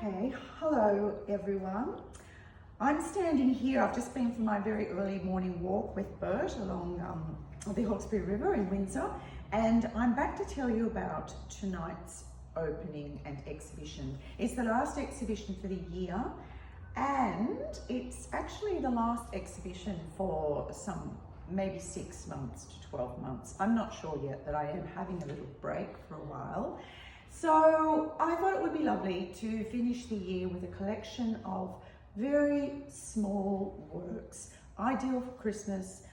Okay, hello everyone. I'm standing here. I've just been for my very early morning walk with Bert along the Hawkesbury River in Windsor, and I'm back to tell you about tonight's opening and exhibition. It's the last exhibition for the year, and it's actually the last exhibition for maybe 6 months to 12 months. I'm not sure yet, that I am having a little break for a while. So I thought it would be lovely to finish the year with a collection of very small works, ideal for Christmas.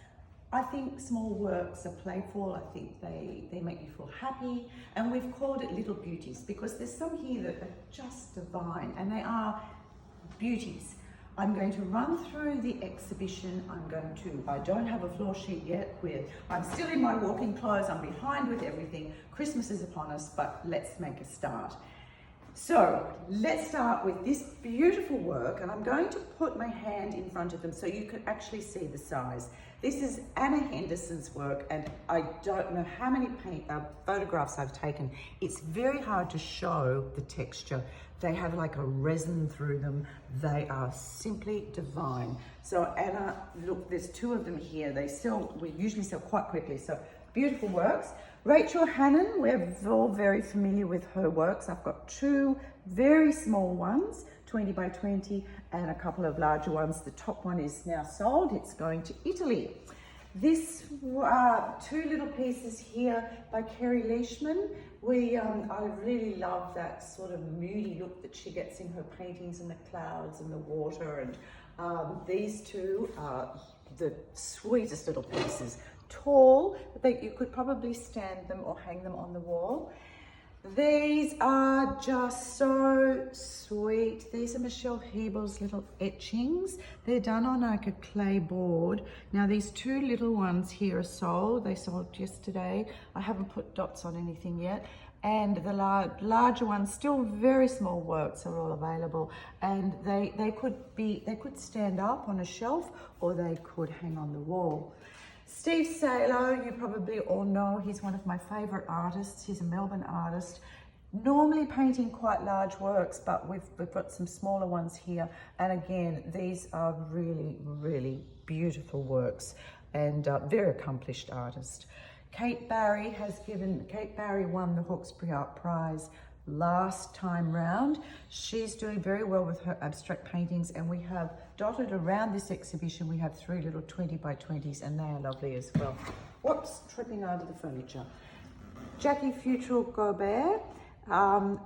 I think small works are playful. I think they make you feel happy, and we've called it Little Beauties because there's some here that are just divine, and they are beauties. I'm going to run through the exhibition. I don't have a floor sheet yet. I'm still in my walking clothes. I'm behind with everything. Christmas is upon us, but let's make a start. So let's start with this beautiful work, and I'm going to put my hand in front of them so you can actually see the size. This is Anna Henderson's work, and I don't know how many photographs I've taken. It's very hard to show the texture. They have like a resin through them. They are simply divine. So Anna, look, there's 2 of them here. We usually sell quite quickly, so beautiful works. Rachel Hannon, we're all very familiar with her works. I've got 2 very small ones, 20 by 20, and a couple of larger ones. The top one is now sold. It's going to Italy. This 2 little pieces here by Kerry Leishman. I really love that sort of moody look that she gets in her paintings, and the clouds and the water. And these 2 are the sweetest little pieces. Tall, but you could probably stand them or hang them on the wall. These are just so sweet. These are Michelle Hebel's little etchings. They're done on like a clay board. Now these 2 little ones here are sold. They sold yesterday. I haven't put dots on anything yet. And the larger ones, still very small works, are all available. And they could stand up on a shelf, or they could hang on the wall. Steve Salo, you probably all know, he's one of my favourite artists. He's a Melbourne artist, normally painting quite large works, but we've got some smaller ones here. And again, these are really, really beautiful works, and very accomplished artist. Kate Barry won the Hawkesbury Art Prize last time round. She's doing very well with her abstract paintings, and we have dotted around this exhibition, we have 3 little 20 by 20s, and they are lovely as well. Whoops, tripping over the furniture. Jackie Futrell Gobert.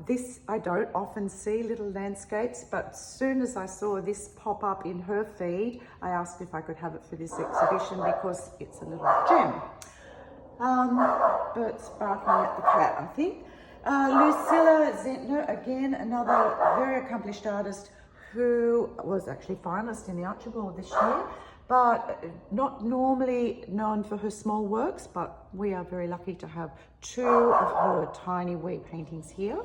This, I don't often see little landscapes, but as soon as I saw this pop up in her feed, I asked if I could have it for this exhibition because it's a little gem. Bert's barking at the cat, I think. Lucilla Zentner, again, another very accomplished artist who was actually finalist in the Archibald this year, but not normally known for her small works, but we are very lucky to have 2 of her tiny wee paintings here.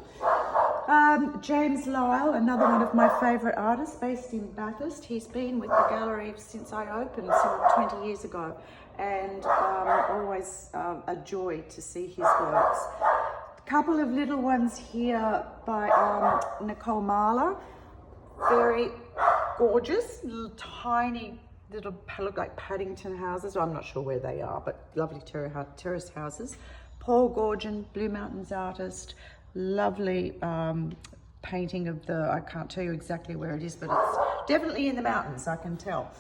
James Lyle, another one of my favourite artists, based in Bathurst. He's been with the gallery since I opened, so 20 years ago, and always a joy to see his works. Couple of little ones here by Nicole Marler, very gorgeous, little tiny little, look like Paddington houses. Well, I'm not sure where they are, but lovely terrace houses. Paul Gorgon, Blue Mountains artist, lovely painting of I can't tell you exactly where it is, but it's definitely in the mountains, I can tell.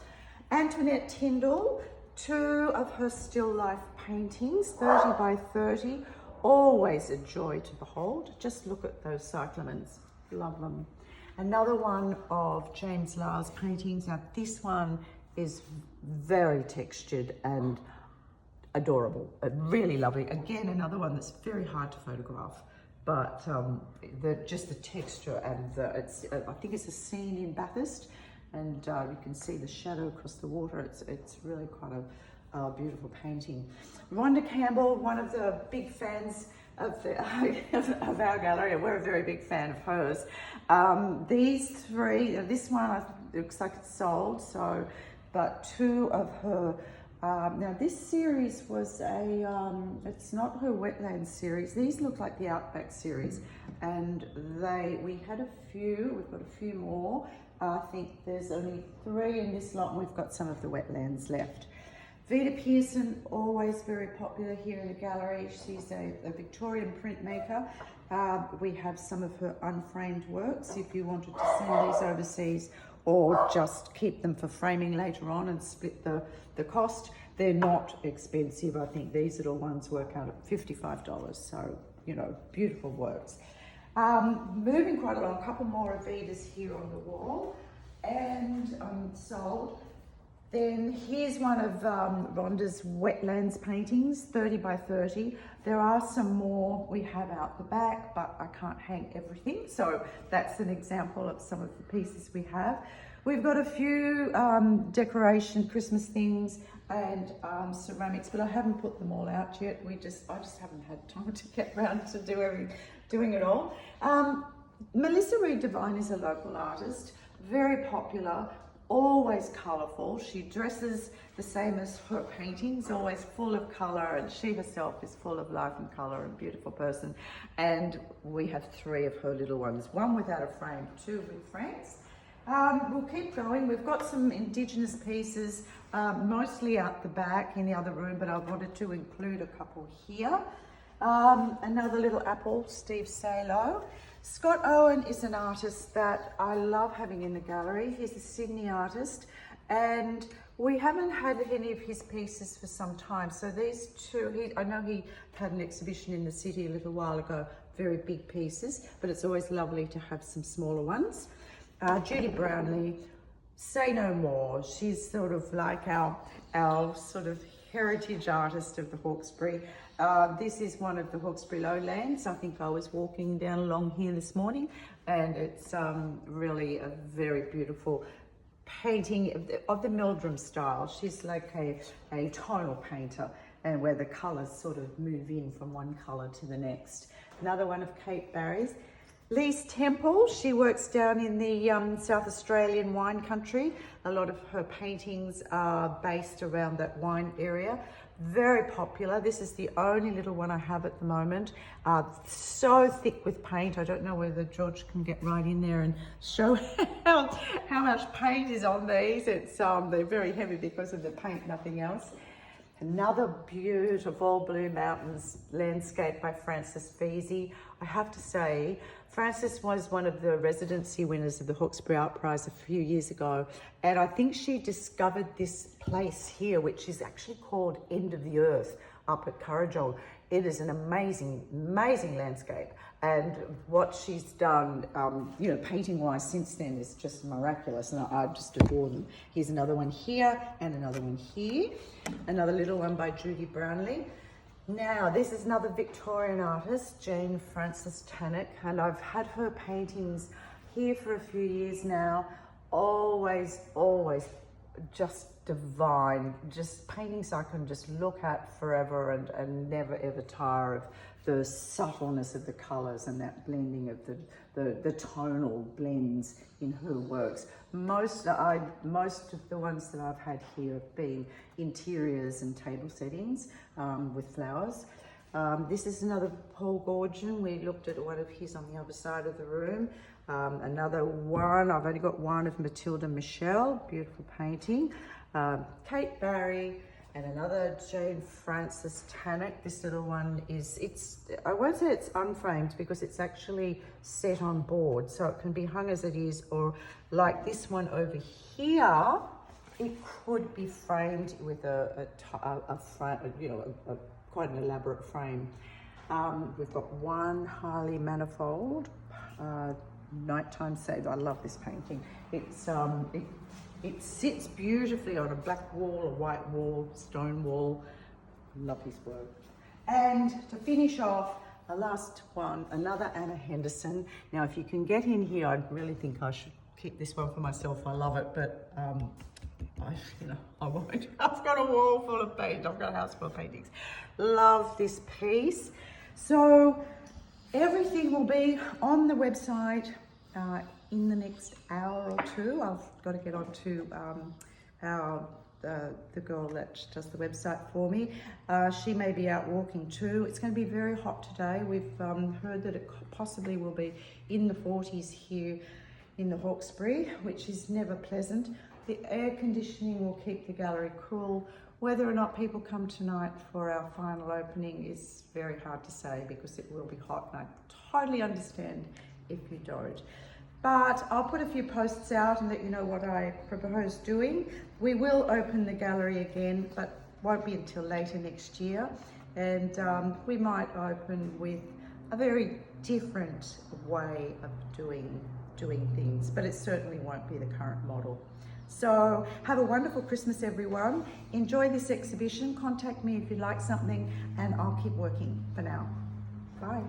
Antoinette Tyndall, 2 of her still life paintings, 30 by 30. Always a joy to behold. Just look at those cyclamens, love them. Another one of James Lyle's paintings. Now this one is very textured and adorable, really lovely. Again, another one that's very hard to photograph, but just the texture and I think it's a scene in Bathurst, and you can see the shadow across the water. It's really quite a beautiful painting. Rhonda Campbell, one of the big fans of our gallery. We're a very big fan of hers. These 3, this one looks like it's sold, but 2 of her, now this series was it's not her wetland series. These look like the Outback series. and we had a few, we've got a few more. I think there's only 3 in this lot, and we've got some of the wetlands left. Vita Pearson, always very popular here in the gallery. She's a Victorian printmaker. We have some of her unframed works if you wanted to send these overseas or just keep them for framing later on and split the cost. They're not expensive. I think these little ones work out at $55, so, you know, beautiful works. Moving quite along, a couple more Avitas here on the wall and sold. Then here's one of Rhonda's wetlands paintings, 30 by 30. There are some more we have out the back, but I can't hang everything. So that's an example of some of the pieces we have. We've got a few decoration, Christmas things and ceramics, but I haven't put them all out yet. I just haven't had time to get around to doing it all. Melissa Reed Devine is a local artist, very popular, always colourful. She dresses the same as her paintings, always full of colour, and she herself is full of life and colour and beautiful person. And we have 3 of her little ones, 1 without a frame, 2 with frames. We'll keep going. We've got some Indigenous pieces, mostly out the back in the other room, but I wanted to include a couple here. Another little apple, Steve Salo. Scott Owen is an artist that I love having in the gallery. He's a Sydney artist, and we haven't had any of his pieces for some time. So these 2, I know he had an exhibition in the city a little while ago, very big pieces, but it's always lovely to have some smaller ones. Judy Brownlee, Say No More. She's sort of like our sort of heritage artist of the Hawkesbury. This is one of the Hawkesbury lowlands. I think I was walking down along here this morning, and it's really a very beautiful painting of the Meldrum style. She's like a tonal painter, and where the colours sort of move in from one colour to the next. Another one of Kate Barry's. Lise Temple, she works down in the South Australian wine country. A lot of her paintings are based around that wine area. Very popular. This is the only little one I have at the moment. So thick with paint. I don't know whether George can get right in there and show how much paint is on these. It's they're very heavy because of the paint, nothing else. Another beautiful Blue Mountains landscape by Frances Feasey. I have to say, Frances was one of the residency winners of the Hawkesbury Art Prize a few years ago, and I think she discovered this place here, which is actually called End of the Earth, up at Currajong. It is an amazing, amazing landscape, and what she's done, you know, painting-wise since then is just miraculous, and I just adore them. Here's another one here, and another one here. Another little one by Judy Brownlee. Now, this is another Victorian artist, Jane Frances Tannock, and I've had her paintings here for a few years now. Always just divine, just paintings I can just look at forever and never ever tire of the subtleness of the colours and that blending of the tonal blends in her works. Most of the ones that I've had here have been interiors and table settings with flowers. This is another Paul Gorgon. We looked at one of his on the other side of the room. Another one, I've only got one of Matilda Michelle, beautiful painting. Kate Barry, and another Jane Frances Tannock. This little one I won't say it's unframed because it's actually set on board, so it can be hung as it is, or like this one over here, it could be framed with quite an elaborate frame. We've got one Harley Manifold, Nighttime Save. I love this painting. It sits beautifully on a black wall, a white wall, stone wall. Love his work. And to finish off, the last one, another Anna Henderson. Now, if you can get in here, I really think I should keep this one for myself. I love it, but I won't. I've got a wall full of paint. I've got a house full of paintings. Love this piece. So everything will be on the website in the next hour or two. I've got to get onto our the girl that does the website for me. She may be out walking too. It's going to be very hot today. We've heard that it possibly will be in the 40s here in the Hawkesbury, which is never pleasant. The air conditioning will keep the gallery cool. Whether or not people come tonight for our final opening is very hard to say, because it will be hot, and I totally understand if you don't. But I'll put a few posts out and let you know what I propose doing. We will open the gallery again, but won't be until later next year. And we might open with a very different way of doing things, but it certainly won't be the current model. So have a wonderful Christmas, everyone. Enjoy this exhibition. Contact me if you'd like something, and I'll keep working for now. Bye.